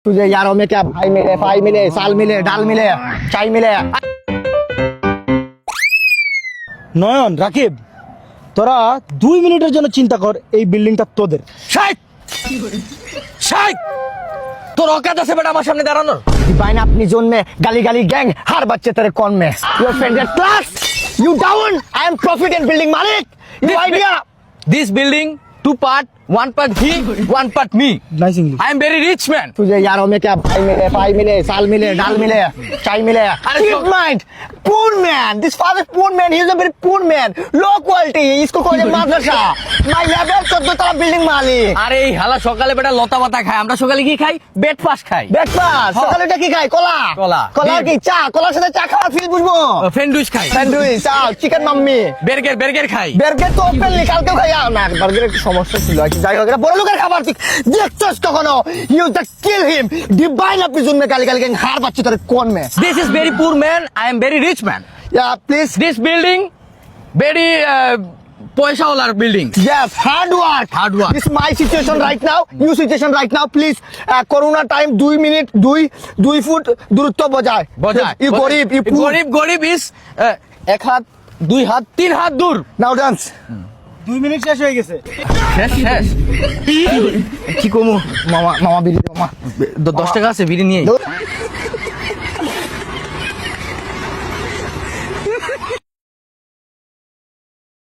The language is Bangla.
तुझे यारों में क्या भाई मिले, फाई मिले, साल मिले, डाल मिले, चाय मिले। নয়ন রাকিব তোরা 2 মিনিটের জন্য চিন্তা কর এই বিল্ডিংটা তোদের। শাইক শাইক তোর অকাত আছে বেটা আমার সামনে দাঁড়ানোর। डिवाइन अपनी जोन में गाली गाली गैंग हर बच्चे तेरे कौन में your friend class you down I am profit in building मालिक you idea This building, 2 part, 1 part he, 1 part me. Nice English. I am very rich man. तुझे यारों में क्या भाई मिले, फाई मिले, साल मिले, डाल मिले, चाय मिले। अरे Keep mind, poor man. This father poor man. He is a very poor man. Low quality. इसको कौन माद्रासा? My level 14 तला बिल्डिंग मालिक। আরে এই হালা সকালে বেটা লতা পাতা খায়, আমরা সকালে কি খাই? ব্রেকফাস্ট খাই। ব্রেকফাস্ট সকালে এটা কি খায়? কলা। কলা। কলা কি চা? কলার সাথে চা খাওয়ার ফিল বুঝবো। স্যান্ডউইচ খাই। স্যান্ডউইচ, চা, চিকেন মাম্মি। বার্গার খাই। বার্গার তো ওপেনলি কালকেও খাই না। বার্গারের একটু সমস্যা ছিল আর কি। যাই হোক, এটা বড় লোকের খাবার তুই দেখছস কখনো? You just kill him. Divine আপনি জন্য গালি গালি গেং হার বাচ্চা তোর কোন মে? This is very poor man, I am very rich man. Yeah please. This building, very পয়সাওয়ালার building. Yes, hard work. Hard work. This is my situation right now. Your situation right now, please. Corona time 2 minute 2 foot দূরত্ব বজায়। You গরিব, you poor. গরিব is এক হাত, 2 হাত, 3 হাত দূর। Now dance. 2 মিনিট শেষ হয়ে গেছে। শেষ কি কমু মামা বিড়ি দে, মামা। 10 টাকা আছে বিড়ি নিয়ে। দে।